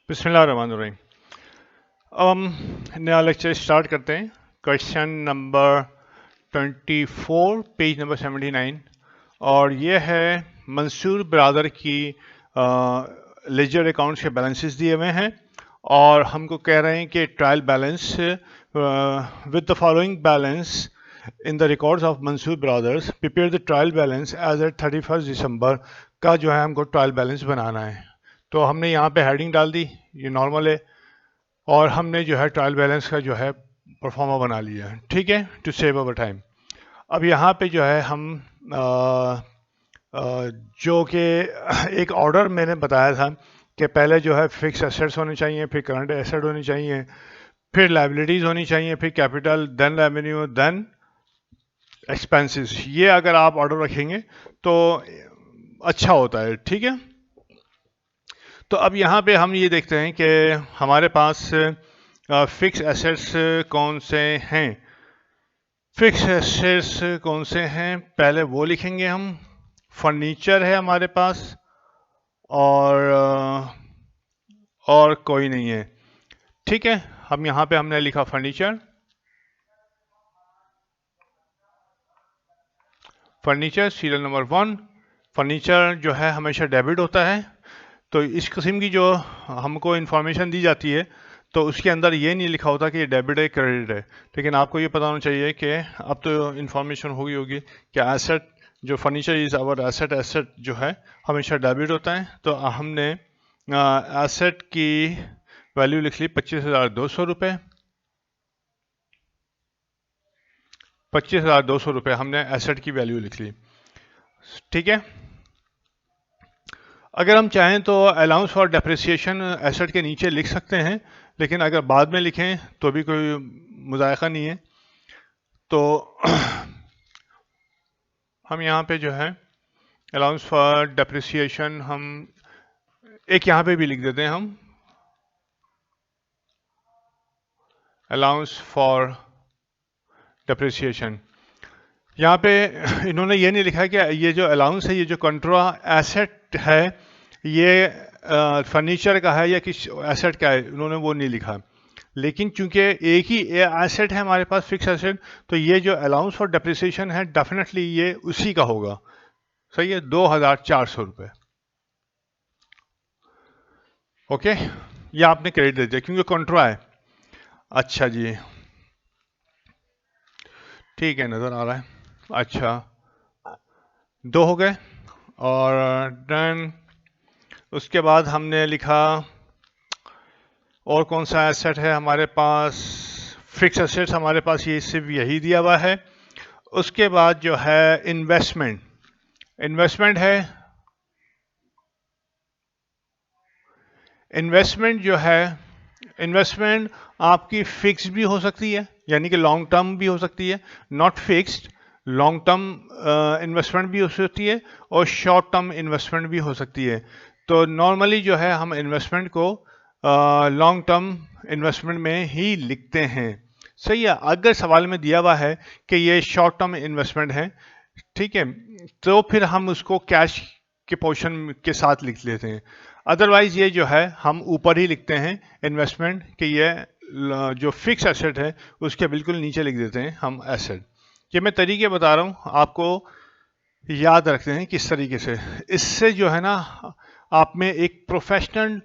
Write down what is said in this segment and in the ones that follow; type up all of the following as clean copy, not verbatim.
बिस्मिल्लाहिर्रहमानिर्रहीम। अब हम नया लेक्चर स्टार्ट करते हैं। क्वेश्चन नंबर 24 पेज नंबर 79 और ये है मंसूर ब्रादर की लेजर अकाउंट्स के बैलेंसेस दिए हुए हैं और हमको कह रहे हैं कि trial balance with the following balance in the records of Mansoor brothers prepare the trial balance as at 31 December का जो है हमको ट्रायल बैलेंस बनाना है। तो हमने यहाँ पे हेडिंग डाल दी, ये नॉर्मल है, और हमने जो है ट्रायल बैलेंस का जो है परफॉर्मा बना लिया है। ठीक है, टू सेव अवर टाइम। अब यहाँ पे जो है हम जो कि एक ऑर्डर मैंने बताया था कि पहले जो है फिक्स एसेट्स होने चाहिए, फिर करंट एसेट होनी चाहिए, फिर लाइबिलिटीज होनी चाहिए, फिर capital, then revenue, then expenses. ये अगर आप ऑर्डर रखेंगे तो अच्छा होता है। ठीक है, तो अब यहाँ पे हम ये देखते हैं कि हमारे पास फिक्स एसेट्स कौन से हैं। फिक्स एसेट्स कौन से हैं, पहले वो लिखेंगे हम। फर्नीचर है हमारे पास और कोई नहीं है। ठीक है, हम यहाँ पे हमने लिखा furniture. Furniture serial number 1। Furniture जो है हमेशा डेबिट होता है, तो इस किस्म की जो हमको इन्फॉर्मेशन दी जाती है तो उसके अंदर ये नहीं लिखा होता कि ये डेबिट है क्रेडिट है। लेकिन आपको ये पता होना चाहिए कि अब तो इन्फॉर्मेशन होगी कि एसेट जो furniture is our asset, asset जो है हमेशा डेबिट होता है। तो हमने एसेट की वैल्यू लिख ली 25,200 रुपये। 25,200 रुपये हमने एसेट की वैल्यू लिख ली। ठीक है, अगर हम चाहें तो अलाउंस फॉर डेप्रिसिएशन एसेट के नीचे लिख सकते हैं, लेकिन अगर बाद में लिखें तो भी कोई मुज़ायक़ा नहीं है। तो हम यहाँ पे जो है अलाउंस फॉर डेप्रिसिएशन हम एक यहाँ पे भी लिख देते हैं, हम अलाउंस फॉर डेप्रिसिएशन। यहाँ पे इन्होंने ये नहीं लिखा है कि ये जो अलाउंस है, ये जो कंट्रा एसेट है, ये फर्नीचर का है या किस एसेट का है, उन्होंने वो नहीं लिखा। लेकिन चूंकि एक ही एसेट है हमारे पास, फिक्स एसेट, तो ये जो अलाउंस फॉर डेप्रिसिएशन है डेफिनेटली ये उसी का होगा। सही है, 2,400 रुपये। ओके, ये आपने क्रेडिट दे दिया क्योंकि कंट्रा है। अच्छा जी, ठीक है, नज़र आ रहा है। अच्छा, 2 हो गए और डन। उसके बाद हमने लिखा और कौन सा एसेट है हमारे पास। फिक्स एसेट्स हमारे पास ये सिर्फ यही दिया हुआ है। उसके बाद जो है इन्वेस्टमेंट, इन्वेस्टमेंट है। इन्वेस्टमेंट जो है, इन्वेस्टमेंट आपकी फिक्स भी हो सकती है, यानी कि लॉन्ग टर्म भी हो सकती है, not fixed. Long term investment भी हो सकती है और शॉर्ट टर्म इन्वेस्टमेंट भी हो सकती है। तो नॉर्मली जो है हम इन्वेस्टमेंट को लॉन्ग टर्म इन्वेस्टमेंट में ही लिखते हैं। सही है, अगर सवाल में दिया हुआ है कि ये शॉर्ट टर्म इन्वेस्टमेंट है, ठीक है, तो फिर हम उसको कैश के पोर्शन के साथ लिख लेते हैं। अदरवाइज ये जो है हम ऊपर ही लिखते हैं इन्वेस्टमेंट कि ये जो फिक्स एसेट है उसके बिल्कुल नीचे लिख देते हैं हम एसेट। ये मैं तरीके बता रहा हूँ, आपको याद रखते हैं किस तरीके से। इससे जो है ना आप में एक प्रोफेशनल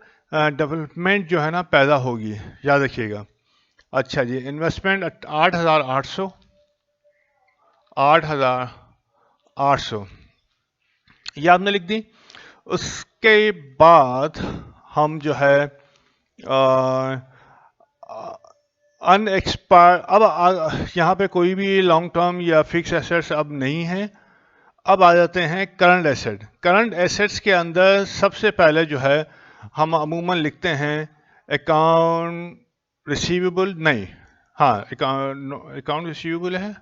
डेवलपमेंट जो है ना पैदा होगी, याद रखिएगा। अच्छा जी, इन्वेस्टमेंट 8,800, 8,800 ये आपने लिख दी। उसके बाद हम जो है अनएक्सपायर, अब यहाँ पे कोई भी लॉन्ग टर्म या फिक्स एसेट्स अब नहीं है। अब आ जाते हैं करंट एसेट। करंट एसेट्स के अंदर सबसे पहले जो है हम अमूमन लिखते हैं अकाउंट रिसीवेबल, नहीं, हाँ, अकाउंट रिसीवेबल है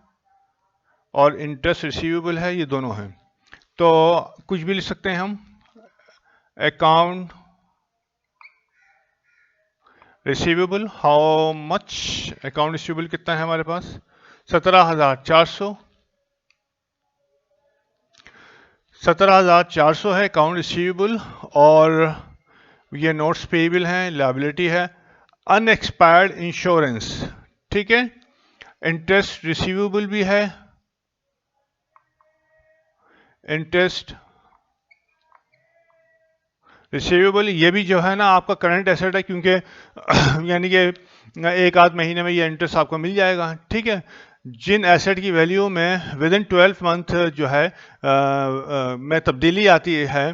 और इंटरेस्ट रिसीवेबल है, ये दोनों हैं। तो कुछ भी लिख सकते हैं हम, account receivable. How much, account receivable कितना है हमारे पास, 17,400। 17,400 है अकाउंट रिसीवेबल और ये नोट्स पेएबल हैं, लायबिलिटी है। अनएक्सपायर्ड इंश्योरेंस, ठीक है। इंटरेस्ट रिसीवेबल भी है, इंटरेस्ट रिसीवेबल ये भी जो है ना आपका करंट एसेट है, क्योंकि यानी कि एक आध महीने में ये इंटरेस्ट आपको मिल जाएगा, ठीक है। जिन एसेट की वैल्यू में विद इन 12 मंथ जो है में तब्दीली आती है,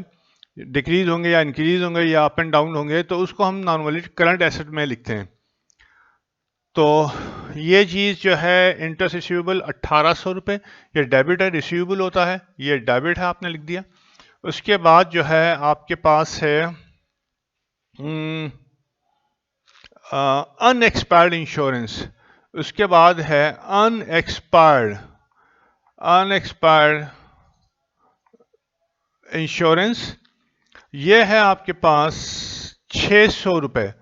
डिक्रीज होंगे या इंक्रीज होंगे या अप एंड डाउन होंगे, तो उसको हम नॉर्मली करंट एसेट में लिखते हैं। तो ये चीज़ जो है इंटरेस्ट रिसीवेबल 1800 रुपये, ये डेबिट है, रिसीवेबल होता है, ये डेबिट है, आपने लिख दिया। उसके बाद जो है आपके पास है अनएक्सपायर्ड इंश्योरेंस। उसके बाद है अनएक्सपायर्ड इंश्योरेंस, ये है आपके पास 600 रुपये।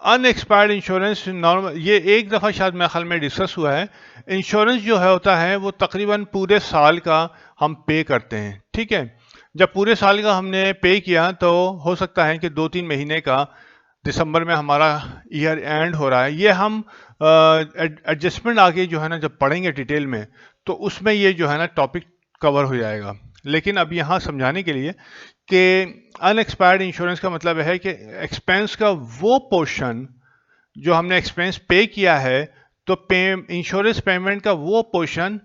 अनएक्सपायर्ड इंश्योरेंस नॉर्मल, ये एक दफ़ा शायद मेरे ख्याल में डिस्कस हुआ है। इंश्योरेंस जो है होता है वो तकरीबन पूरे साल का हम पे करते हैं, ठीक है। जब पूरे साल का हमने पे किया तो हो सकता है कि 2-3 महीने का दिसंबर में हमारा ईयर एंड हो रहा है, ये हम एडजस्टमेंट आगे जो है ना जब पढ़ेंगे डिटेल में तो उसमें ये जो है ना टॉपिक कवर हो जाएगा। लेकिन अब यहाँ समझाने के लिए कि अनएक्सपायर्ड इंश्योरेंस का मतलब है कि एक्सपेंस का वो पोर्शन जो हमने एक्सपेंस पे किया है, तो इंश्योरेंस पेमेंट का वो पोर्शन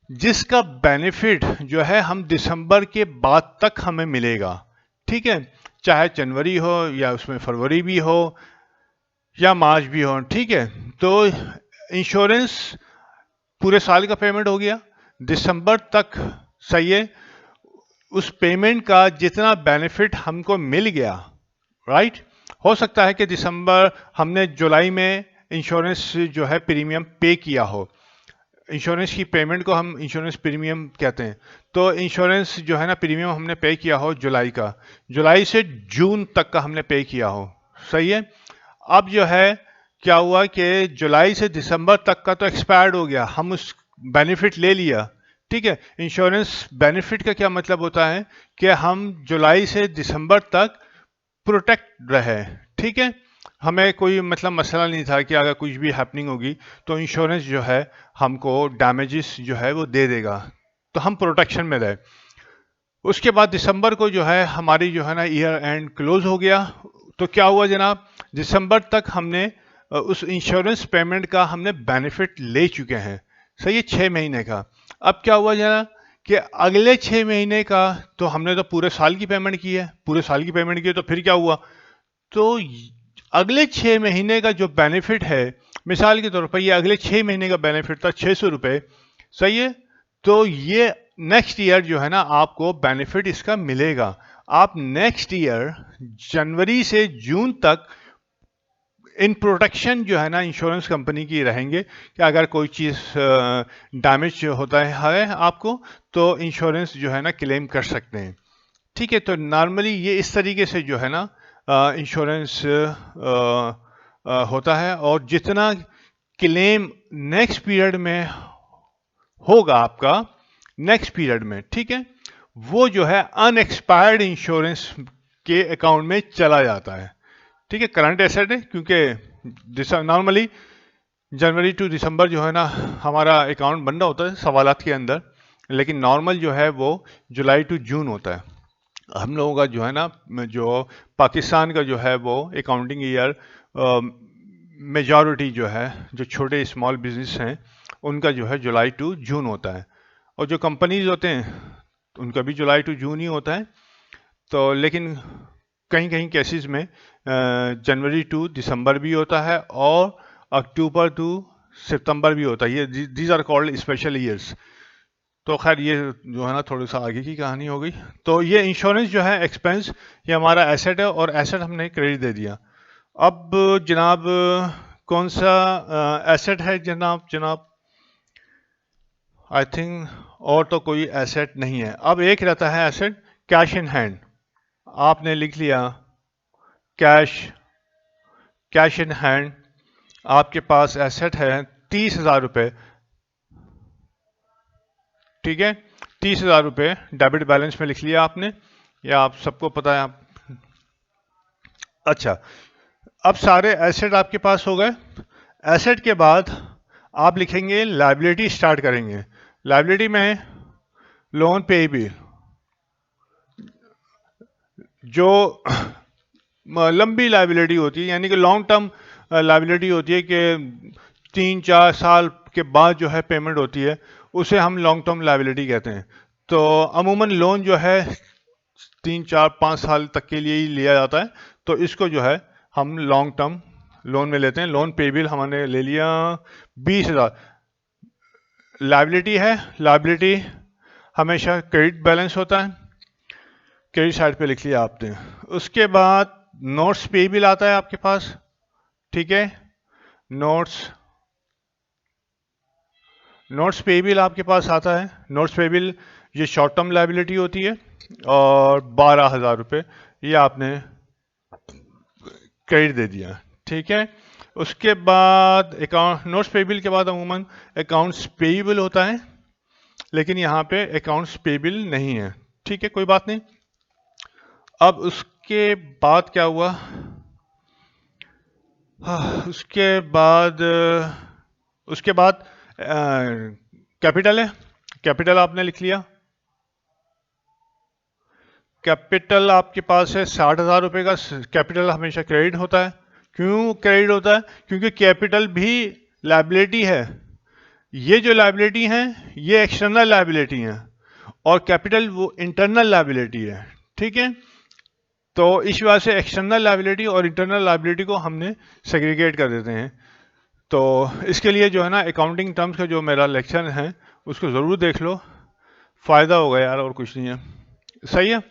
जिसका बेनिफिट जो है हम दिसंबर के बाद तक हमें मिलेगा, ठीक है। चाहे जनवरी हो या उसमें फरवरी भी हो या मार्च भी हो, ठीक है। तो इंश्योरेंस पूरे साल का पेमेंट हो गया, दिसंबर तक, सही है, उस पेमेंट का जितना बेनिफिट हमको मिल गया, राइट। हो सकता है कि दिसंबर हमने जुलाई में इंश्योरेंस जो है प्रीमियम पे किया हो, इंश्योरेंस की पेमेंट को हम इंश्योरेंस प्रीमियम कहते हैं। तो इंश्योरेंस जो है ना प्रीमियम हमने पे किया हो जुलाई का, जुलाई से जून तक का हमने पे किया हो, सही है। अब जो है क्या हुआ कि जुलाई से दिसंबर तक का तो एक्सपायर्ड हो गया, हम उस बेनिफिट ले लिया, ठीक है। इंश्योरेंस बेनिफिट का क्या मतलब होता है कि हम जुलाई से दिसंबर तक प्रोटेक्ट रहे, ठीक है। हमें कोई मतलब मसला नहीं था कि अगर कुछ भी हैपनिंग होगी तो इंश्योरेंस जो है हमको डैमेजेस जो है वो दे देगा, तो हम प्रोटेक्शन में रहे। उसके बाद दिसंबर को जो है हमारी जो है ना ईयर एंड क्लोज हो गया, तो क्या हुआ जनाब, दिसंबर तक हमने उस इंश्योरेंस पेमेंट का हमने बेनिफिट ले चुके हैं, सही है, 6 महीने का। अब क्या हुआ जनाब कि अगले 6 महीने का तो हमने तो पूरे साल की पेमेंट की है, पूरे साल की पेमेंट की है, तो फिर क्या हुआ, तो अगले 6 महीने का जो बेनिफिट है, मिसाल के तौर पर ये अगले 6 महीने का बेनिफिट था 600 रुपये, सही है। तो ये नेक्स्ट ईयर जो है ना आपको बेनिफिट इसका मिलेगा। आप नेक्स्ट ईयर जनवरी से जून तक इन प्रोटेक्शन जो है ना इंश्योरेंस कंपनी की रहेंगे कि अगर कोई चीज़ डैमेज होता है आपको, तो इंश्योरेंस जो है ना क्लेम कर सकते हैं, ठीक है। तो नॉर्मली ये इस तरीके से जो है ना इंश्योरेंस होता है, और जितना क्लेम नेक्स्ट पीरियड में होगा आपका, नेक्स्ट पीरियड में, ठीक है, वो जो है अनएक्सपायर्ड इंश्योरेंस के अकाउंट में चला जाता है, ठीक है। करंट एसेट है, क्योंकि नॉर्मली जनवरी टू दिसंबर जो है ना हमारा अकाउंट बन रहा होता है सवालात के अंदर, लेकिन नॉर्मल जो है वो जुलाई टू जून होता है। हम लोगों का जो है ना, जो पाकिस्तान का जो है वो अकाउंटिंग ईयर मेजॉरिटी जो है, जो छोटे स्मॉल बिजनेस हैं उनका जो है जुलाई टू जून होता है, और जो कंपनीज होते हैं उनका भी जुलाई टू जून ही होता है। तो लेकिन कहीं कहीं केसेस में जनवरी टू दिसंबर भी होता है और अक्टूबर टू सितंबर भी होता है, ये these are called special years. तो खैर ये जो है ना थोड़ी सा आगे की कहानी हो गई। तो ये इंश्योरेंस जो है एक्सपेंस, ये हमारा एसेट है, और एसेट हमने क्रेडिट दे दिया। अब जनाब कौन सा एसेट है जनाब आई थिंक और तो कोई एसेट नहीं है। अब एक रहता है एसेट कैश इन हैंड, आपने लिख लिया कैश इन हैंड, आपके पास एसेट है 30,000 रुपये, ठीक है, 30,000 रुपये डेबिट बैलेंस में लिख लिया आपने। या आप सबको पता है आप। अच्छा, अब सारे एसेट आपके पास हो गए। एसेट के बाद आप लिखेंगे लायबिलिटी, स्टार्ट करेंगे। लायबिलिटी में लोन पेएबल, जो लंबी लायबिलिटी होती है, यानी कि लॉन्ग टर्म लायबिलिटी होती है कि 3-4 साल के बाद जो है पेमेंट होती है, उसे हम लॉन्ग टर्म लायबिलिटी कहते हैं। तो अमूमन लोन जो है 3-4-5 साल तक के लिए ही लिया जाता है, तो इसको जो है हम लॉन्ग टर्म लोन में लेते हैं। लोन पेएबल हमने ले लिया 20,000। लायबिलिटी है, लायबिलिटी हमेशा क्रेडिट बैलेंस होता है, क्रेडिट साइड पे लिख लिया आपने। उसके बाद नोट्स पेएबल आता है आपके पास, ठीक है। नोट्स पेएबल आपके पास आता है। नोट्स पेएबल ये शॉर्ट टर्म लायबिलिटी होती है, और 12,000 रुपये ये आपने क्रेडिट दे दिया, ठीक है। उसके बाद अकाउंट, नोट्स पेएबल के बाद अमूमन अकाउंट्स पेएबल होता है, लेकिन यहाँ पे अकाउंट्स पेएबल नहीं है, ठीक है, कोई बात नहीं। अब उसके बाद क्या हुआ? उसके बाद कैपिटल है। कैपिटल आपने लिख लिया। कैपिटल आपके पास है 60,000 रुपये का। कैपिटल हमेशा क्रेडिट होता है। क्यों क्रेडिट होता है? क्योंकि कैपिटल भी लायबिलिटी है। ये जो लायबिलिटी है ये एक्सटर्नल लायबिलिटी है, और कैपिटल वो इंटरनल लायबिलिटी है, ठीक है। तो इस वजह से एक्सटर्नल लायबिलिटी और इंटरनल लायबिलिटी को हमने सेग्रीगेट कर देते हैं। तो इसके लिए जो है ना, अकाउंटिंग टर्म्स का जो मेरा लेक्चर है उसको ज़रूर देख लो, फ़ायदा होगा यार, और कुछ नहीं है। सही है।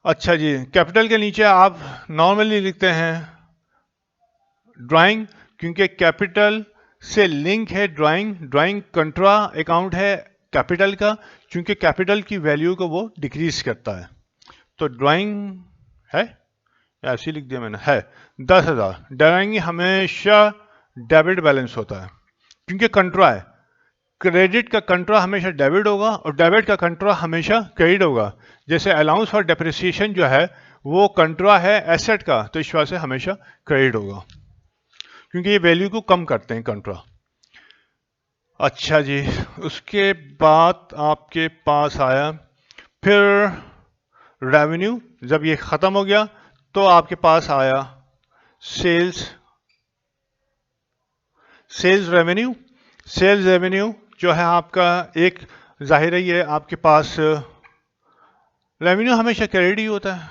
अच्छा जी, कैपिटल के नीचे आप नॉर्मली लिखते हैं ड्राइंग, क्योंकि कैपिटल से लिंक है ड्राइंग। ड्राइंग कंट्रा अकाउंट है कैपिटल का, क्योंकि कैपिटल की वैल्यू को वो डिक्रीज करता है। तो ड्राइंग है, ऐसे लिख दिया मैंने, है 10,000। ड्राइंग हमेशा डेबिट बैलेंस होता है, क्योंकि कंट्रा है। क्रेडिट का कंट्रा हमेशा डेबिट होगा, और डेबिट का कंट्रा हमेशा क्रेडिट होगा। जैसे अलाउंस फॉर डेप्रिसिएशन जो है वो कंट्रा है एसेट का, तो इस वजह से हमेशा क्रेडिट होगा, क्योंकि ये वैल्यू को कम करते हैं कंट्रा। अच्छा जी, उसके बाद आपके पास आया फिर रेवेन्यू। जब ये खत्म हो गया तो आपके पास आया सेल्स रेवेन्यू। सेल्स रेवेन्यू जो है आपका, एक जाहिर है ये आपके पास रेवेन्यू हमेशा क्रेडिट ही होता है,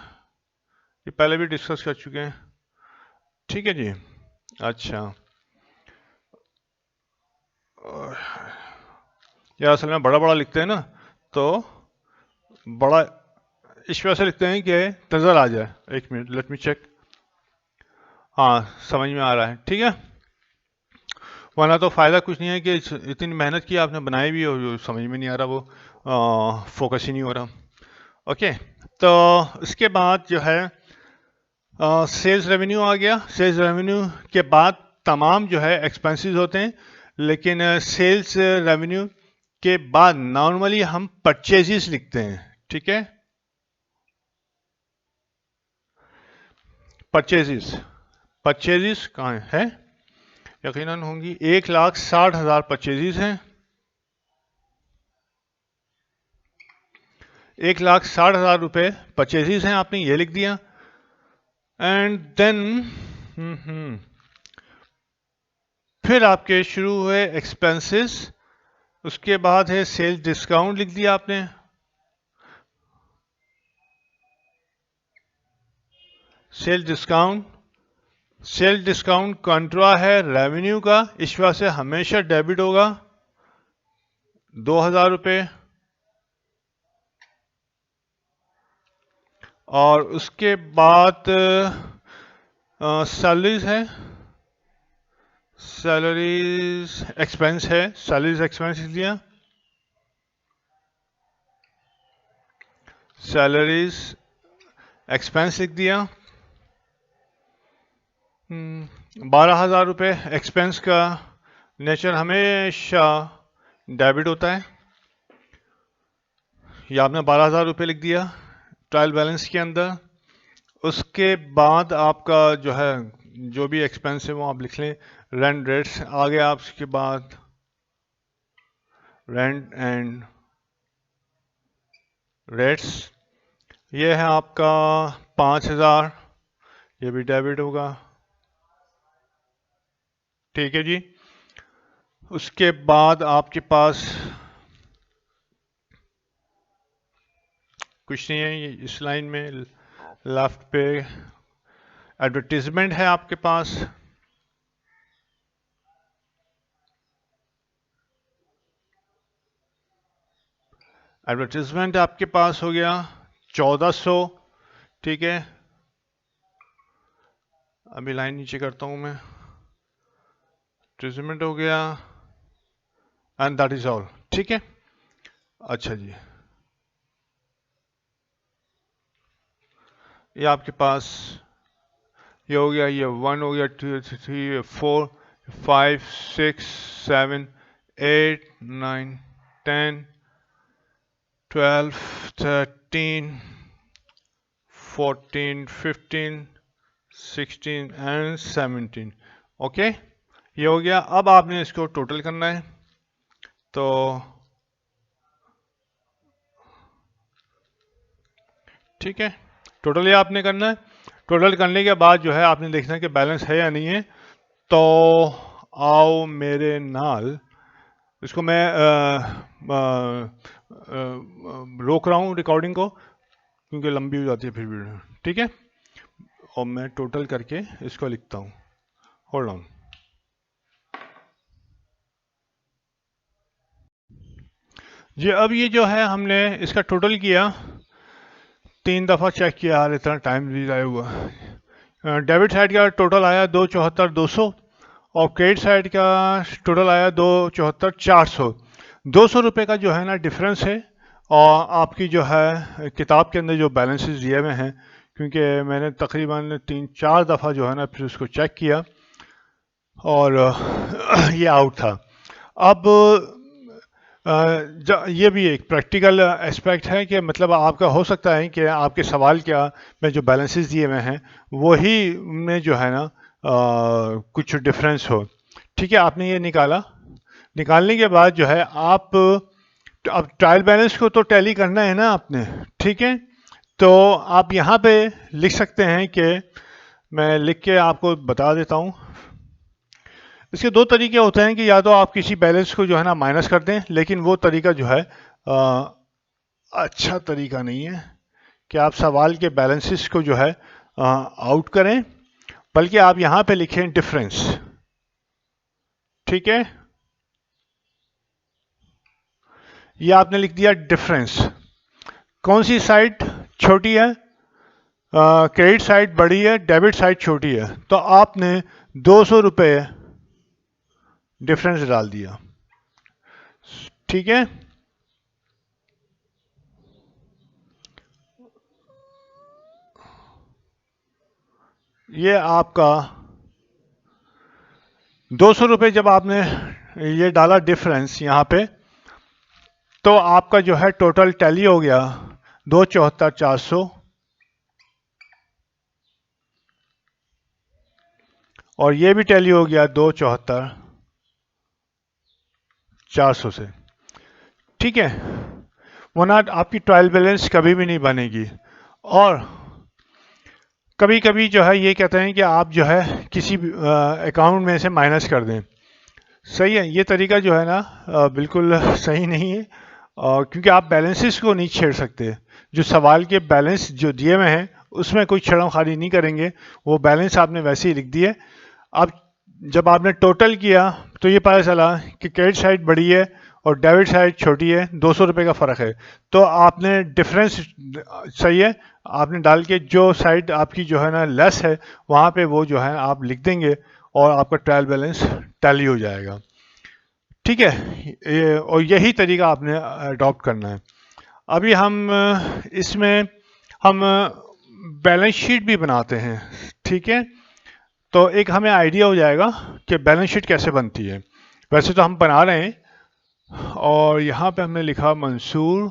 ये पहले भी डिस्कस कर चुके हैं, ठीक है जी। अच्छा यार, असल में बड़ा बड़ा लिखते हैं ना, तो बड़ा इस वजह से लिखते हैं कि नजर आ जाए। एक मिनट, लेट मी चेक। हाँ, समझ में आ रहा है, ठीक है। वरना तो फ़ायदा कुछ नहीं है कि इतनी मेहनत की आपने बनाई भी हो, समझ में नहीं आ रहा, वो फोकस ही नहीं हो रहा। ओके, तो उसके बाद जो है सेल्स रेवेन्यू आ गया। सेल्स रेवेन्यू के बाद तमाम जो है एक्सपेंसेस होते हैं, लेकिन सेल्स रेवेन्यू के बाद नॉर्मली हम परचेजेस लिखते हैं, ठीक है। परचेजेस कहाँ है? यकीनन होंगी। 1,60,000 परचेजेस हैं। 1,60,000 रुपये परचेजेस हैं, आपने ये लिख दिया। एंड देन फिर आपके शुरू हुए एक्सपेंसेस। उसके बाद है सेल्स डिस्काउंट, लिख दिया आपने। सेल डिस्काउंट कंट्रा है रेवेन्यू का, इस वजह से हमेशा डेबिट होगा 2,000 रुपये। और उसके बाद सैलरीज है, सैलरीज एक्सपेंस है, सैलरीज एक्सपेंस लिया। सैलरीज एक्सपेंस लिख दिया। 12,000 रुपये एक्सपेंस का नेचर हमेशा डेबिट होता है, ये आपने 12,000 रुपये लिख दिया। ट्रायल बैलेंस के अंदर। उसके बाद आपका जो है जो भी एक्सपेंस है वो आप लिख लें। रेंट रेट्स आ गया, उसके बाद रेंट एंड रेट्स ये है आपका 5,000, ये भी डेबिट होगा। ठीक है जी। उसके बाद आपके पास कुछ नहीं है, ये इस लाइन में लेफ्ट पे एडवर्टीजमेंट है आपके पास। एडवर्टीजमेंट आपके पास हो गया 1400। ठीक है, अभी लाइन नीचे करता हूं मैं। एडवर्टीजमेंट हो गया एंड दैट इज ऑल। ठीक है, अच्छा जी, ये आपके पास ये हो गया, ये 1 हो गया, 2 3 4 5 6 7 8 9 10 12 13 14 15 16 एंड 17। ओके, ये हो गया। अब आपने इसको टोटल करना है, तो ठीक है, टोटल ये आपने करना है। टोटल करने के बाद जो है आपने देखना है कि बैलेंस है या नहीं है। तो आओ मेरे नाल, इसको मैं रोक रहा हूँ रिकॉर्डिंग को, क्योंकि लंबी हो जाती है फिर वीडियो। ठीक है, और मैं टोटल करके इसको लिखता हूँ। Hold on. जी, अब ये जो है हमने इसका टोटल किया, 3 दफ़ा चेक किया, यार इतना टाइम भी ज़ाया हुआ। डेबिट साइड का टोटल आया 274,200 और क्रेडिट साइड का टोटल आया 274,400। 200 रुपये का जो है ना डिफरेंस है। और आपकी जो है किताब के अंदर जो बैलेंसेस दिए हुए हैं, क्योंकि मैंने तकरीबन 3-4 दफ़ा जो है ना फिर उसको चेक किया और ये आउट था। अब ये भी एक प्रैक्टिकल एस्पेक्ट है कि मतलब आपका हो सकता है कि आपके सवाल क्या में जो बैलेंसेस दिए हुए हैं वही में जो है ना कुछ डिफरेंस हो। ठीक है, आपने ये निकाला। निकालने के बाद जो है आप अब ट्रायल बैलेंस को तो टैली करना है ना आपने। ठीक है, तो आप यहाँ पे लिख सकते हैं कि मैं लिख के आपको बता देता हूँ। इसके दो तरीके होते हैं कि या तो आप किसी बैलेंस को जो है ना माइनस कर दें, लेकिन वो तरीका जो है अच्छा तरीका नहीं है कि आप सवाल के बैलेंसेस को जो है आउट करें, बल्कि आप यहां पे लिखें डिफरेंस। ठीक है, ये आपने लिख दिया डिफरेंस। कौन सी साइड छोटी है? क्रेडिट साइड बड़ी है, डेबिट साइड छोटी है, तो आपने 200 रुपये डिफरेंस डाल दिया। ठीक है, ये आपका 200 रुपये जब आपने ये डाला डिफरेंस यहाँ पे, तो आपका जो है टोटल टैली हो गया 274,400 और ये भी टैली हो गया 274,400 से। ठीक है, वरना आपकी ट्रायल बैलेंस कभी भी नहीं बनेगी। और कभी कभी जो है ये कहते हैं कि आप जो है किसी अकाउंट में से माइनस कर दें। सही है, ये तरीका जो है ना बिल्कुल सही नहीं है, क्योंकि आप बैलेंसेस को नहीं छेड़ सकते। जो सवाल के बैलेंस जो दिए हुए हैं उसमें कोई छेड़खानी नहीं करेंगे, वो बैलेंस आपने वैसे ही लिख दिए। अब जब आपने टोटल किया तो ये पता चला कि क्रेडिट साइड बड़ी है और डेबिट साइड छोटी है, 200 रुपये का फ़र्क है। तो आपने डिफरेंस सही है, आपने डाल के जो साइड आपकी जो है ना लेस है वहाँ पे वो जो है आप लिख देंगे और आपका ट्रायल बैलेंस टैली हो जाएगा। ठीक है, और यही तरीका आपने अडॉप्ट करना है। अभी हम इसमें हम बैलेंस शीट भी बनाते हैं। ठीक है, तो एक हमें आइडिया हो जाएगा कि बैलेंस शीट कैसे बनती है। वैसे तो हम बना रहे हैं और यहाँ पे हमने लिखा मंसूर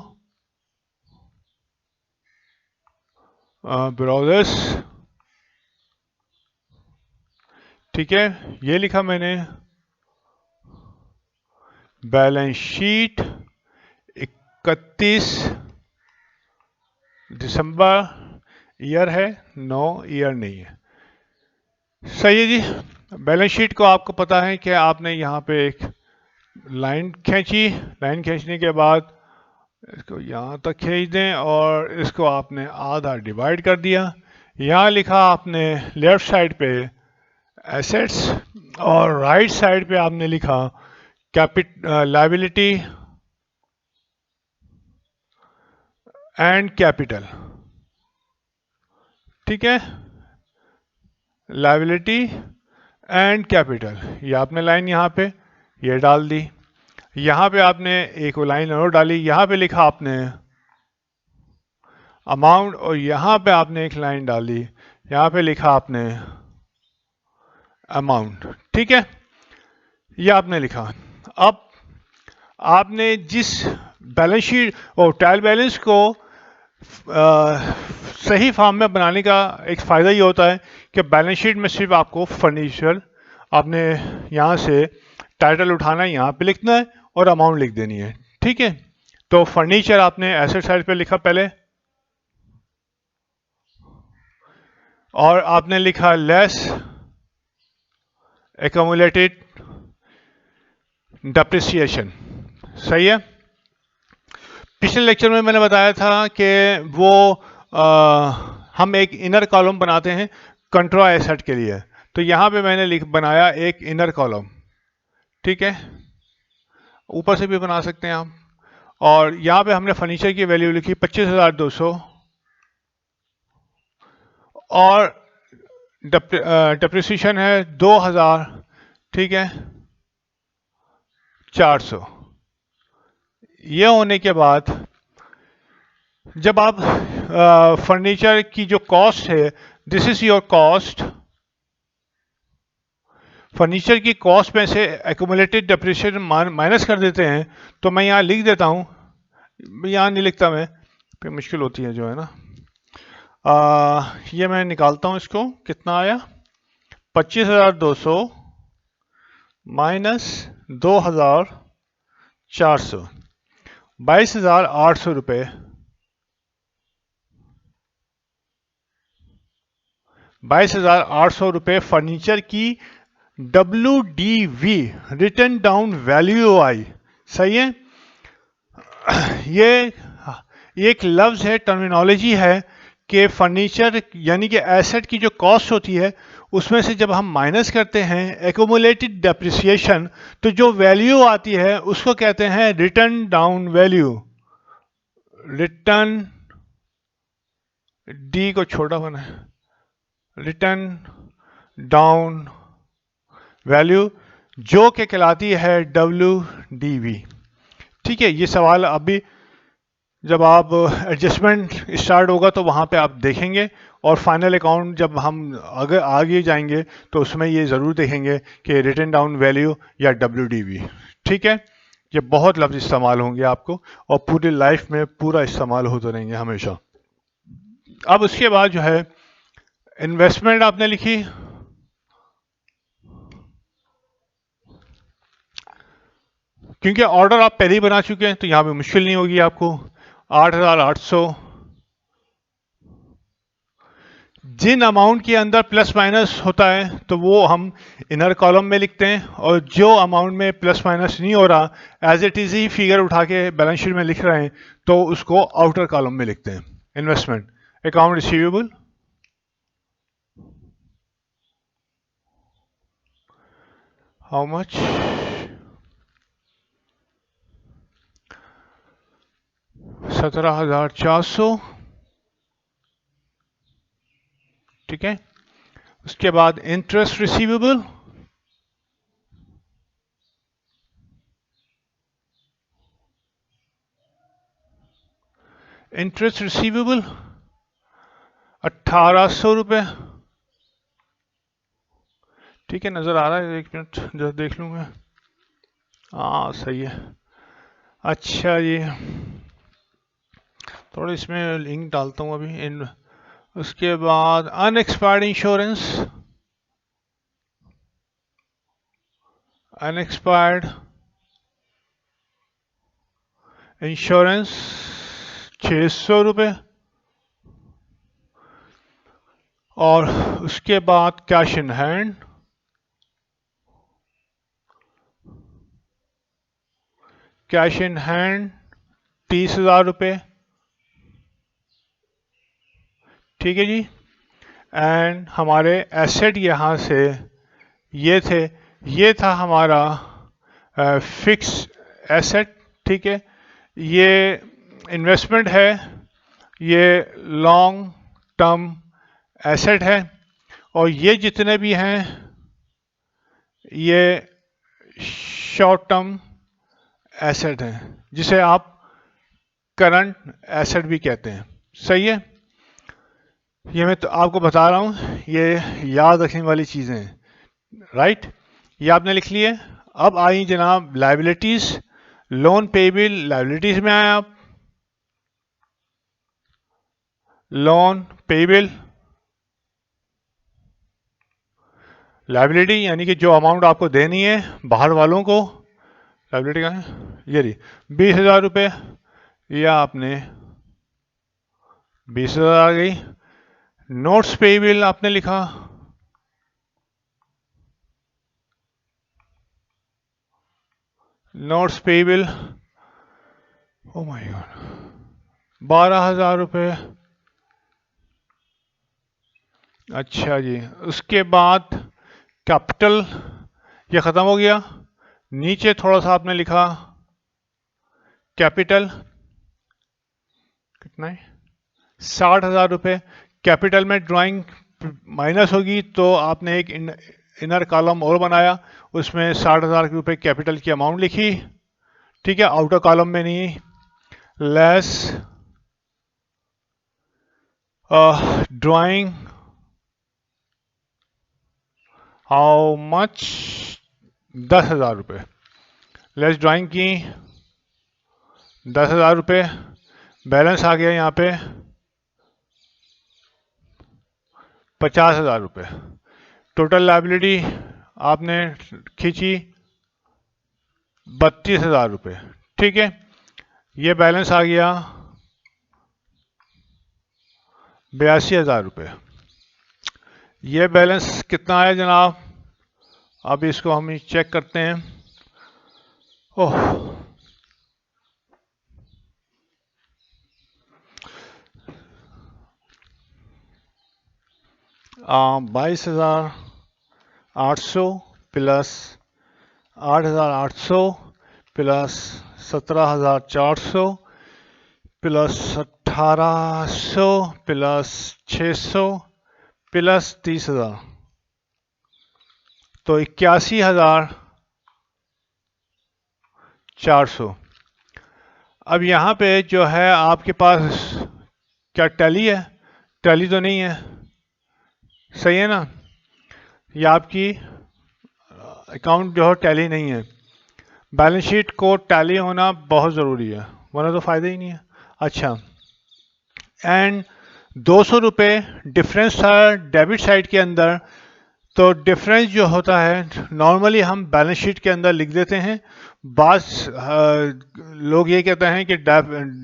ब्राउजर्स, ठीक है, ये लिखा मैंने बैलेंस शीट 31 दिसंबर, ईयर है, नो ईयर नहीं है। सही है जी। बैलेंस शीट को आपको पता है कि आपने यहाँ पे एक लाइन खींची, लाइन खींचने के बाद इसको यहाँ तक खींच दें और इसको आपने आधा डिवाइड कर दिया। यहाँ लिखा आपने लेफ्ट साइड पे एसेट्स और राइट साइड पे आपने लिखा लायबिलिटी एंड कैपिटल, ठीक है, लायबिलिटी एंड कैपिटल, ये आपने लाइन यहाँ पे ये डाल दी। यहाँ पे आपने एक लाइन और डाली, यहाँ पे लिखा आपने अमाउंट और यहाँ पे आपने एक लाइन डाली, यहाँ पे लिखा आपने अमाउंट, ठीक है, ये आपने लिखा। अब आपने जिस बैलेंस शीट और ट्रायल बैलेंस को सही फॉर्म में बनाने का एक फ़ायदा ये होता है कि बैलेंस शीट में सिर्फ आपको फर्नीचर आपने यहाँ से टाइटल उठाना है, यहाँ पे लिखना है और अमाउंट लिख देनी है, ठीक है। तो फर्नीचर आपने एसेट साइड पे लिखा पहले और आपने लिखा लेस एक्यूमुलेटेड डेप्रिसिएशन, सही है। पिछले लेक्चर में मैंने बताया था कि वो हम एक इनर कॉलम बनाते हैं कंट्रोल एसेट के लिए, तो यहाँ पे मैंने बनाया एक इनर कॉलम, ठीक है, ऊपर से भी बना सकते हैं हम। और यहाँ पे हमने फर्नीचर की वैल्यू लिखी 25,200 और डेप्रिसिएशन है 2,000, ठीक है, 400। ये होने के बाद जब आप फर्नीचर की जो कॉस्ट है, this is your cost, furniture की कॉस्ट में से एक्यूमुलेटेड डेप्रिसिएशन माइनस कर देते हैं। तो मैं यहाँ लिख देता हूँ, यहाँ नहीं लिखता मैं, फिर मुश्किल होती है जो है ना। ये मैं निकालता हूँ, इसको कितना आया, 25,200 माइनस 2,400, 22,800 रुपये, 22,800 रुपये फर्नीचर की WDV, रिटर्न डाउन वैल्यू आई, सही है। ये एक लफ्ज है, टर्मिनोलॉजी है कि फर्नीचर यानी कि एसेट की जो कॉस्ट होती है उसमें से जब हम माइनस करते हैं एक्यूमुलेटेड डेप्रिसिएशन, तो जो वैल्यू आती है उसको कहते हैं return down value. Return D को छोटा बना है, रिटर्न डाउन वैल्यू जो कि कहलाती है WDV, ठीक है। ये सवाल अभी जब आप एडजस्टमेंट स्टार्ट होगा तो वहाँ पे आप देखेंगे, और फाइनल अकाउंट जब हम अगर आगे जाएंगे तो उसमें ये ज़रूर देखेंगे कि रिटर्न डाउन वैल्यू या WDV, ठीक है। ये बहुत लफ्ज़ इस्तेमाल होंगे आपको और पूरी लाइफ में पूरा इस्तेमाल होते रहेंगे हमेशा। अब उसके बाद जो है इन्वेस्टमेंट आपने लिखी, क्योंकि ऑर्डर आप पहले ही बना चुके हैं तो यहाँ पे मुश्किल नहीं होगी आपको। 8,800 जिन अमाउंट के अंदर प्लस माइनस होता है तो वो हम इनर कॉलम में लिखते हैं, और जो अमाउंट में प्लस माइनस नहीं हो रहा एज इट इज ही फिगर उठा के बैलेंस शीट में लिख रहे हैं तो उसको आउटर कॉलम में लिखते हैं। Investment account receivable, how much, 17,400, ठीक है। उसके बाद इंटरेस्ट रिसीवेबल, इंटरेस्ट रिसीवेबल 1,800 रुपये, ठीक है, नज़र आ रहा है, एक मिनट जरा देख लूँगा। हाँ सही है। अच्छा ये थोड़ा इसमें लिंक डालता हूँ अभी इन उसके बाद अनएक्सपायर्ड इंश्योरेंस, अनएक्सपायर्ड इंश्योरेंस 600 रुपये। और उसके बाद cash in hand, cash in hand 30,000 रुपये। ठीक है जी। एंड हमारे एसेट यहाँ से ये थे, ये था हमारा फिक्स एसेट। ठीक है, ये इन्वेस्टमेंट है, ये लॉन्ग टर्म एसेट है, और ये जितने भी हैं ये शॉर्ट टर्म एसेट हैं, जिसे आप करंट एसेट भी कहते हैं। सही है, ये मैं तो आपको बता रहा हूँ, ये याद रखने वाली चीज़ें हैं। राइट, ये आपने लिख लिए। अब आई जनाब लाइबिलिटीज, लोन पेबल लाइबिलिटीज में आए आप। लोन पेबल लाइबिलिटी यानी कि जो अमाउंट आपको देनी है बाहर वालों को, लाइबिलिटी का है ये रही 20,000 रुपये, या आपने 20,000 आ गई। नोट्स पेबल आपने लिखा, notes payable oh my God 12,000 रुपये। अच्छा जी, उसके बाद कैपिटल ये ख़त्म हो गया। नीचे थोड़ा सा आपने लिखा कैपिटल, कितना है 60,000 रुपये। कैपिटल में ड्राइंग माइनस होगी तो आपने एक इनर कॉलम और बनाया, उसमें 60,000 रुपये कैपिटल की अमाउंट लिखी। ठीक है, आउटर कॉलम में नहीं। लेस ड्राइंग हाउ मच 10,000 रुपये। लेस ड्राइंग की 10,000 रुपये। बैलेंस आ गया यहाँ पे 50,000 रुपये। टोटल लाइबिलिटी आपने खींची 32,000 रुपये। ठीक है, ये बैलेंस आ गया 82,000 रुपये। ये बैलेंस कितना आया जनाब, अब इसको हम चेक करते हैं। ओह 22,800 plus 8,800 plus 17,400 plus 1,800 plus 600 plus 30,000, तो 81,400। अब यहाँ पे जो है आपके पास क्या टैली है? टैली तो नहीं है, सही है ना? ये आपकी अकाउंट जो है टैली नहीं है। बैलेंस शीट को टैली होना बहुत ज़रूरी है, वरना तो फ़ायदा ही नहीं है। अच्छा, एंड 200 रुपये डिफरेंस था डेबिट साइड के अंदर। तो डिफरेंस जो होता है नॉर्मली हम बैलेंस शीट के अंदर लिख देते हैं। बात लोग ये कहते हैं कि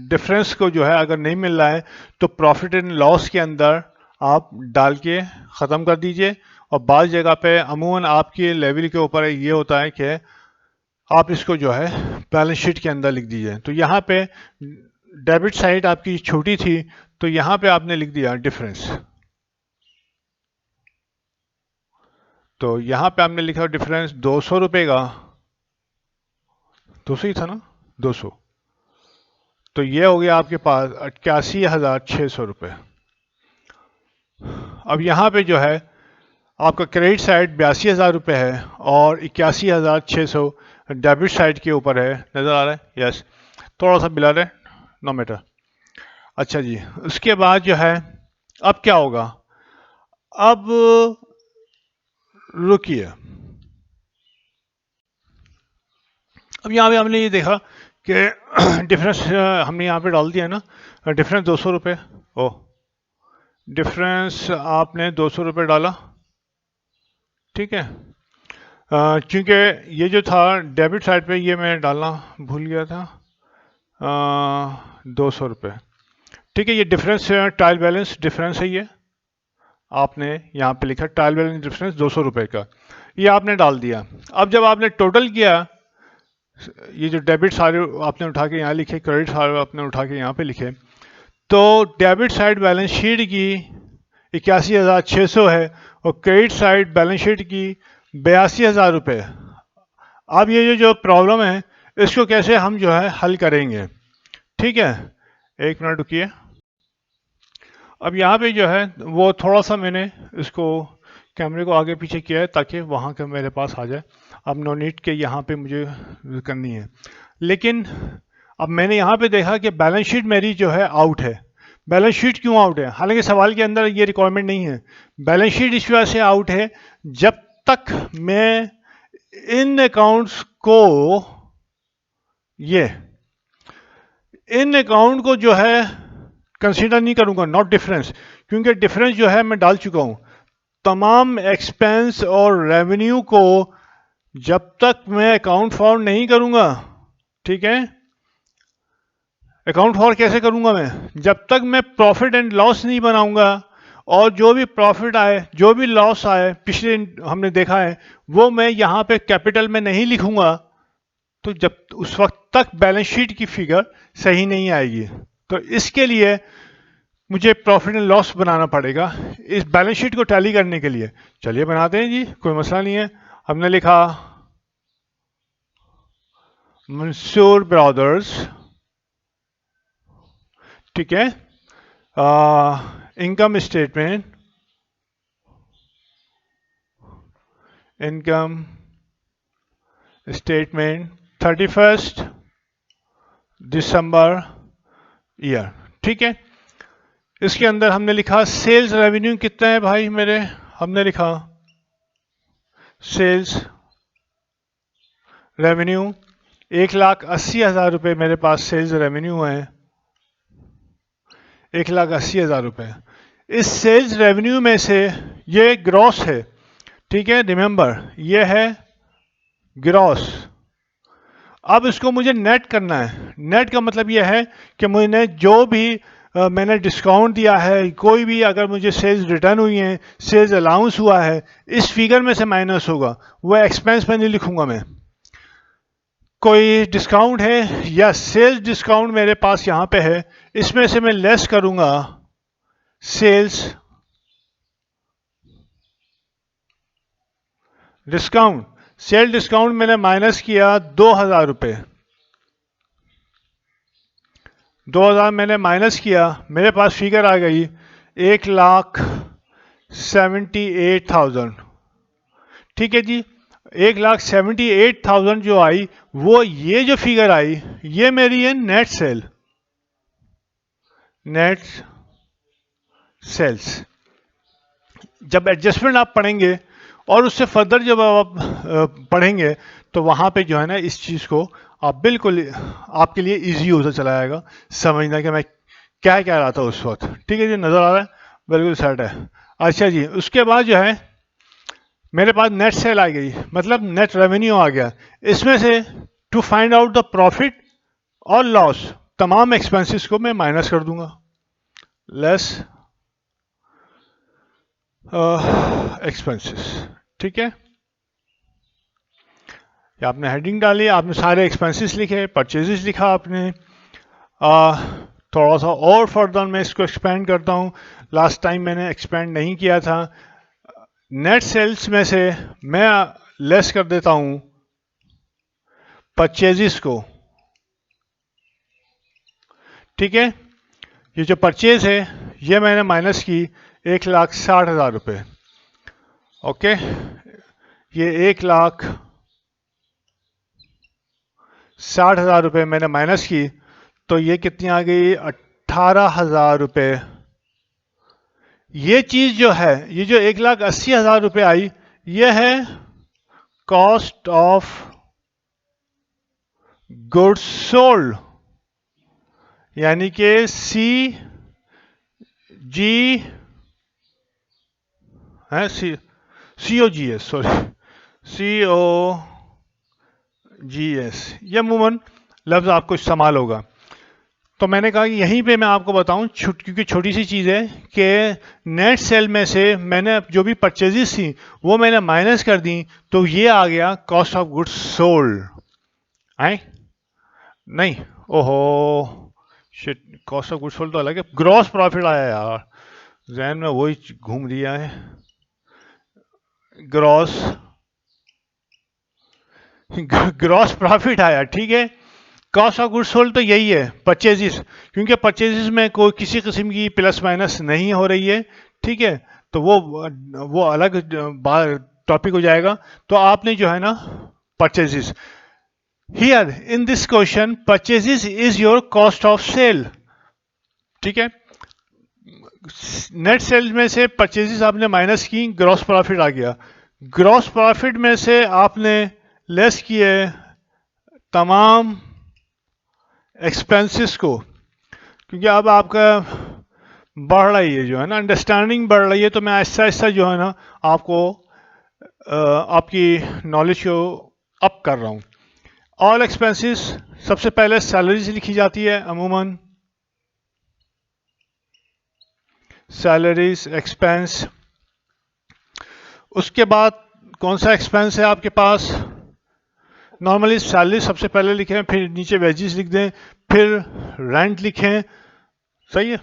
डिफरेंस को जो है अगर नहीं मिल रहा है तो प्रॉफिट एंड लॉस के अंदर आप डाल के ख़त्म कर दीजिए। और बाज़ जगह पे अमूमन आपके लेवल के ऊपर ये होता है कि आप इसको जो है बैलेंस शीट के अंदर लिख दीजिए। तो यहाँ पे डेबिट साइड आपकी छोटी थी तो यहाँ पे आपने लिख दिया डिफरेंस। तो यहाँ पे आपने लिखा डिफरेंस 200 रुपये का, 200 ही था ना, 200। तो ये हो गया आपके पास 81,600 रुपये। अब यहाँ पे जो है आपका क्रेडिट साइड 82,000 रुपये है और 81,600 डेबिट साइड के ऊपर है, नज़र आ रहा है? यस, थोड़ा सा बिलर है, नो मैटर। अच्छा जी, उसके बाद जो है अब क्या होगा? अब रुकिए, अब यहाँ पे हमने ये देखा कि डिफरेंस हमने यहाँ पे डाल दिया ना, डिफरेंस 200 रुपये। ओह डिफरेंस आपने 200 रुपये डाला, ठीक है। क्योंकि ये जो था डेबिट साइड पे, ये मैं डालना भूल गया था, 200 रुपये, ठीक है। ये डिफरेंस ट्रायल बैलेंस डिफरेंस है, ये आपने यहाँ पे लिखा ट्रायल बैलेंस डिफरेंस 200 रुपये का, ये आपने डाल दिया। अब जब आपने टोटल किया, ये जो डेबिट सारे आपने उठा के यहाँ लिखे, क्रेडिट सारे आपने उठा के यहाँ पे लिखे, तो डेबिट साइड बैलेंस शीट की 81,600 है और क्रेडिट साइड बैलेंस शीट की 82,000 रुपये। अब ये जो प्रॉब्लम है, इसको कैसे हम जो है हल करेंगे, ठीक है। एक मिनट रुकिए। अब यहाँ पे जो है वो थोड़ा सा मैंने इसको कैमरे को आगे पीछे किया है ताकि वहाँ का मेरे पास आ जाए। अब नो नीड के यहाँ पे मुझे करनी है, लेकिन अब मैंने यहाँ पे देखा कि बैलेंस शीट मेरी जो है आउट है। बैलेंस शीट क्यों आउट है? हालांकि सवाल के अंदर ये रिक्वायरमेंट नहीं है। बैलेंस शीट इस वजह से आउट है, जब तक मैं इन अकाउंट्स को, ये इन अकाउंट को जो है कंसीडर नहीं करूंगा, नॉट डिफरेंस, क्योंकि डिफरेंस जो है मैं डाल चुका हूं। तमाम एक्सपेंस और रेवेन्यू को जब तक मैं अकाउंट फॉर नहीं करूंगा, ठीक है। अकाउंट फॉर कैसे करूंगा मैं? जब तक मैं प्रॉफिट एंड लॉस नहीं बनाऊंगा, और जो भी प्रॉफिट आए जो भी लॉस आए, पिछले हमने देखा है, वो मैं यहां पे कैपिटल में नहीं लिखूंगा, तो जब उस वक्त तक बैलेंस शीट की फिगर सही नहीं आएगी। तो इसके लिए मुझे प्रॉफिट एंड लॉस बनाना पड़ेगा इस बैलेंस शीट को टैली करने के लिए। चलिए बनाते हैं जी, कोई मसला नहीं है। हमने लिखा मंसूर ब्रदर्स, ठीक है। इनकम स्टेटमेंट, इनकम स्टेटमेंट 31 दिसंबर ईयर, ठीक है। इसके अंदर हमने लिखा सेल्स रेवेन्यू कितना है भाई मेरे, हमने लिखा सेल्स रेवेन्यू 1,80,000 रुपये मेरे पास सेल्स रेवेन्यू है, 1,80,000 रुपये। इस सेल्स रेवेन्यू में से ये ग्रॉस है, ठीक है, रिमेंबर ये है ग्रॉस। अब इसको मुझे नेट करना है। नेट का मतलब यह है कि मुझे जो भी मैंने डिस्काउंट दिया है, कोई भी अगर मुझे सेल्स रिटर्न हुई हैं, सेल्स अलाउंस हुआ है, इस फिगर में से माइनस होगा। वो एक्सपेंस में नहीं लिखूंगा मैं। कोई डिस्काउंट है या सेल्स डिस्काउंट मेरे पास यहाँ पे है, इसमें से मैं लेस करूंगा सेल्स डिस्काउंट। सेल डिस्काउंट मैंने माइनस किया 2,000 रुपये, 2,000 मैंने माइनस किया, मेरे पास फिगर आ गई 1,78,000, ठीक है जी। 1,78,000 जो आई, वो ये जो फिगर आई, ये मेरी है नेट सेल, नेट सेल्स। जब एडजस्टमेंट आप पढ़ेंगे और उससे फर्दर जब आप पढ़ेंगे, तो वहां पे जो है ना, इस चीज को आप बिल्कुल आपके लिए इजी होता चला जाएगा समझना कि मैं क्या कह रहा था उस वक्त, ठीक है जी। नजर आ रहा है, बिल्कुल सेट है। अच्छा जी, उसके बाद जो है मेरे पास नेट सेल आ गई, मतलब नेट रेवेन्यू आ गया। इसमें से to find out the profit और लॉस, तमाम एक्सपेंसेस को मैं माइनस कर दूंगा, लेस एक्सपेंसेस, ठीक है। या आपने हेडिंग डाली, आपने सारे एक्सपेंसेस लिखे, परचेजेस लिखा आपने। थोड़ा सा और फर्दर मैं इसको एक्सपेंड करता हूँ, लास्ट टाइम मैंने एक्सपेंड नहीं किया था। नेट सेल्स में से मैं लेस कर देता हूँ परचेजेस को, ठीक है। ये जो परचेज है, ये मैंने माइनस की 1,60,000 रुपये, ओके। ये 1,60,000 रुपये मैंने माइनस की, तो ये कितनी आ गई? 18,000 रुपये। ये चीज जो है, ये जो 1,80,000 रुपये आई, ये है कॉस्ट ऑफ गुड्स सोल्ड, यानी कि CGS, है COGS, सॉरी, COGS, ये अमूमन लफ्ज़ आपको इस्तेमाल होगा। तो मैंने कहा कि यहीं पे मैं आपको बताऊं, क्योंकि छोटी सी चीज़ है कि नेट सेल में से मैंने जो भी परचेजेस थी वो मैंने माइनस कर दी, तो ये आ गया कॉस्ट ऑफ गुड्स सोल्ड। आए नहीं, ओहो shit, cost of goods sold तो अलग है, ग्रॉस प्रॉफिट आया यार, जहन में वही घूम दिया है। ग्रॉस ग्रॉस प्रॉफिट आया, ठीक है। कॉस्ट ऑफ गुड्स सोल्ड तो यही है, परचेजेस, क्योंकि परचेजेस में कोई किसी किस्म की प्लस माइनस नहीं हो रही है, ठीक है। तो वो अलग टॉपिक हो जाएगा। तो आपने जो है ना purchases, here in this question purchases is your cost of sale, ठीक है। नेट सेल में से परचेजेस आपने माइनस की, ग्रॉस प्रॉफिट आ गया। ग्रॉस प्रॉफिट में से आपने लेस किए तमाम एक्सपेंसेस को, क्योंकि अब आपका बढ़ रही है जो है ना, अंडरस्टैंडिंग बढ़ रही है, तो मैं आहिस्ता आहिस्ता जो है ना आपको आपकी नॉलेज को अप कर रहा हूँ। ऑल एक्सपेंसेस, सबसे पहले सैलरीज लिखी जाती है अमूमन, सैलरीज एक्सपेंस। उसके बाद कौन सा एक्सपेंस है आपके पास? नॉर्मली सैलरी सबसे पहले लिखें, फिर नीचे वेजेस लिख दें, फिर रेंट लिखें, सही है।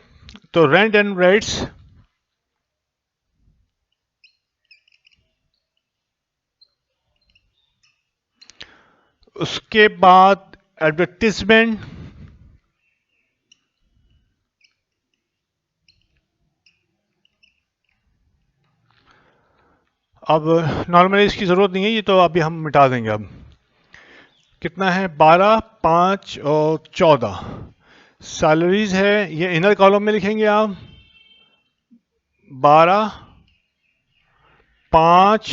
तो रेंट एंड रेट्स, उसके बाद एडवर्टीजमेंट, अब नॉर्मली इसकी ज़रूरत नहीं है, ये तो अभी हम मिटा देंगे। अब कितना है? 12, 5 और 14 सैलरीज है, ये इनर कॉलम में लिखेंगे आप। 12, 5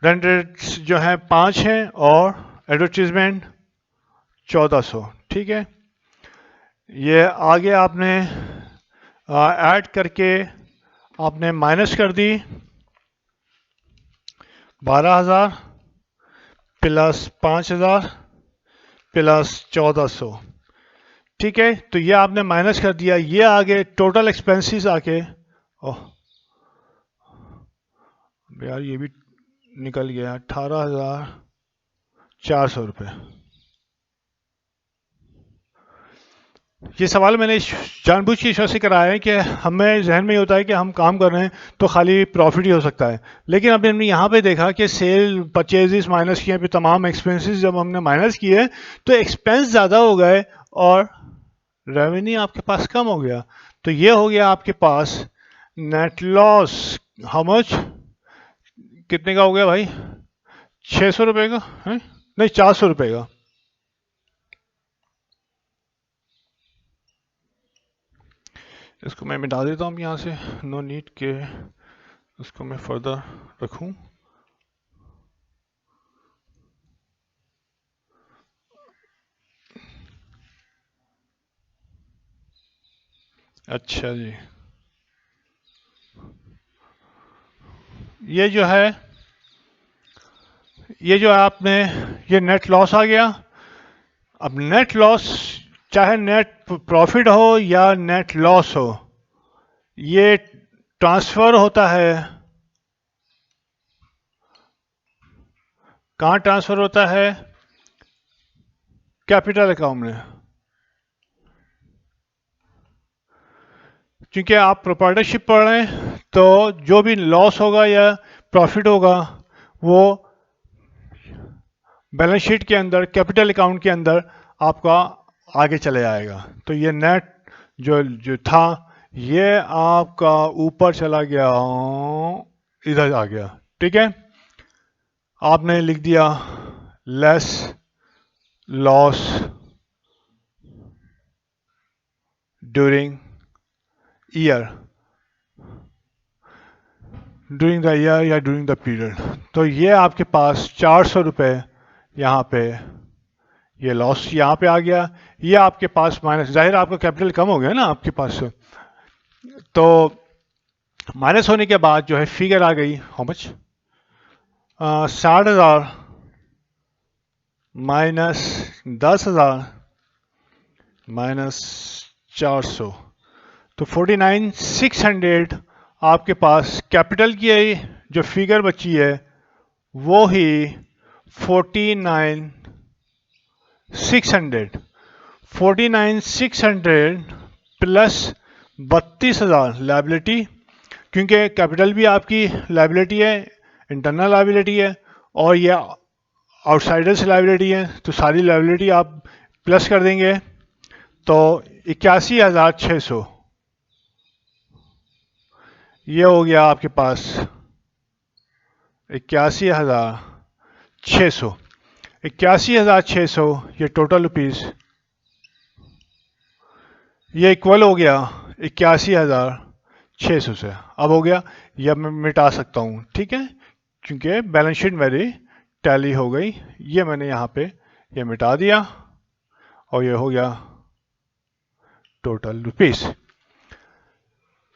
रेंट रेट्स जो है 5 हैं, और एडवर्टीजमेंट 1400, ठीक है। ये आगे आपने ऐड करके आपने माइनस कर दी, 12,000 प्लस 5,000 प्लस 1400, ठीक है। तो ये आपने माइनस कर दिया, ये आगे टोटल एक्सपेंसेस आके, ओह यार ये भी निकल गया, 18,400 रुपये। ये सवाल मैंने जानबूझ के इस वजह से कराया है कि हमें जहन में ही होता है कि हम काम कर रहे हैं तो खाली प्रॉफिट ही हो सकता है, लेकिन अभी हमने यहाँ पे देखा कि सेल परचेजेस माइनस किए, फिर तमाम एक्सपेंसेस जब हमने माइनस किए तो एक्सपेंस ज़्यादा हो गए और रेवेन्यू आपके पास कम हो गया। तो ये हो गया आपके पास नेट लॉस। हाउ मच, कितने का हो गया भाई? 600 रुपये का है, नहीं 400 रुपये का। इसको मैं मिटा देता हूँ यहाँ से, नो नीड के उसको मैं फर्दर रखूँ। अच्छा जी, ये जो है, ये जो आपने, ये नेट लॉस आ गया। अब नेट लॉस, चाहे नेट प्रॉफिट हो या नेट लॉस हो, ये ट्रांसफर होता है, कहाँ ट्रांसफर होता है? कैपिटल अकाउंट में। क्योंकि आप प्रोप्राइटरशिप पढ़ रहे हैं तो जो भी लॉस होगा या प्रॉफिट होगा वो बैलेंस शीट के अंदर, कैपिटल अकाउंट के अंदर आपका आगे चले जाएगा। तो ये नेट जो जो था ये आपका ऊपर चला गया, इधर आ गया, ठीक है। आपने लिख दिया less loss during year, during the year या ड्यूरिंग द पीरियड। तो ये आपके पास 400 रुपये यहाँ पे, ये लॉस यहाँ पे आ गया, ये आपके पास माइनस, जाहिर आपका कैपिटल कम हो गया ना आपके पास से। तो माइनस होने के बाद जो है फिगर आ गई हाउ मच, 60,000 माइनस 10,000 माइनस 400, तो 49,600 आपके पास कैपिटल की जो फिगर बची है वो ही 49,600, 49,600 प्लस 32,000 लाइबिलिटी, क्योंकि कैपिटल भी आपकी लाइबिलिटी है, इंटरनल लाइबिलिटी है, और ये आउटसाइडर से लाइबिलिटी है, तो सारी लाइबिलिटी आप प्लस कर देंगे तो 81,600 ये हो गया आपके पास 81,600, 81,600 ये टोटल रुपीस, ये इक्वल हो गया 81,600 से। अब हो गया, यह मैं मिटा सकता हूँ, ठीक है, क्योंकि बैलेंस शीट मेरी टैली हो गई, ये मैंने यहाँ पे ये मिटा दिया और ये हो गया टोटल रुपीस।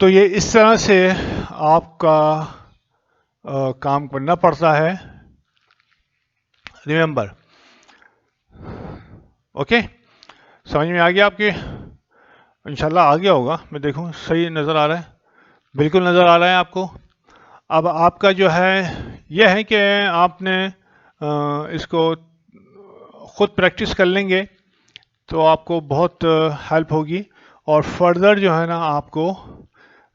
तो ये इस तरह से आपका काम करना पड़ता है, रिमेंबर। ओके, समझ में आ गया आपके? इंशाल्लाह आ गया होगा, मैं देखूं सही नज़र आ रहा है, बिल्कुल नज़र आ रहा है आपको। अब आपका जो है यह है कि आपने इसको ख़ुद प्रैक्टिस कर लेंगे तो आपको बहुत हेल्प होगी, और फर्दर जो है ना आपको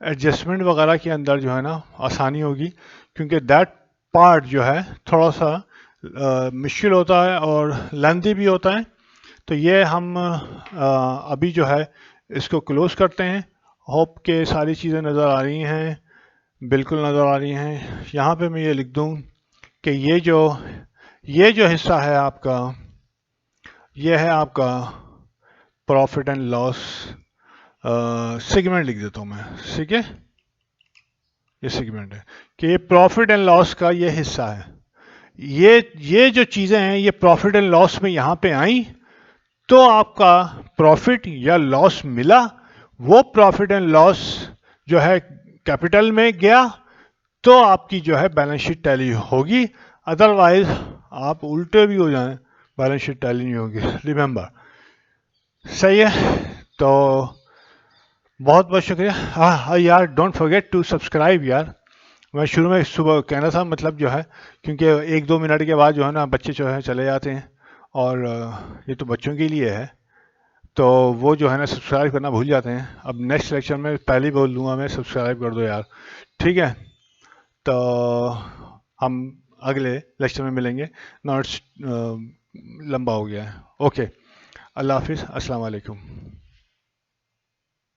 एडजस्टमेंट वगैरह के अंदर जो है ना आसानी होगी, क्योंकि दैट पार्ट जो है थोड़ा सा मुश्किल होता है और लेंथी भी होता है। तो ये हम अभी जो है इसको क्लोज करते हैं। होप के सारी चीज़ें नज़र आ रही हैं, बिल्कुल नज़र आ रही हैं। यहाँ पे मैं ये लिख दूँ कि ये जो हिस्सा है आपका, ये है आपका प्रॉफिट एंड लॉस सेगमेंट, लिख देता हूँ मैं, ठीक है, ये सेगमेंट है कि ये प्रॉफिट एंड लॉस का ये हिस्सा है। ये जो चीज़ें हैं ये प्रॉफिट एंड लॉस में यहाँ पे आई तो आपका प्रॉफिट या लॉस मिला, वो प्रॉफिट एंड लॉस जो है कैपिटल में गया तो आपकी जो है बैलेंस शीट टैली होगी, अदरवाइज आप उल्टे भी हो जाएं बैलेंस शीट टैली नहीं होगी, रिमेंबर। सही है, तो बहुत बहुत शुक्रिया। हाँ यार, डोंट फॉरगेट टू सब्सक्राइब यार। मैं शुरू में सुबह कहना था, मतलब जो है, क्योंकि 1-2 मिनट के बाद जो है ना बच्चे जो है चले जाते हैं, और ये तो बच्चों के लिए है, तो वो जो है ना सब्सक्राइब करना भूल जाते हैं। अब नेक्स्ट लेक्चर में पहले बोल दूंगा मैं, सब्सक्राइब कर दो यार, ठीक है। तो हम अगले लेक्चर में मिलेंगे, नोट्स लंबा हो गया है। ओके, अल्लाह हाफिज़, अस्सलाम वालेकुम।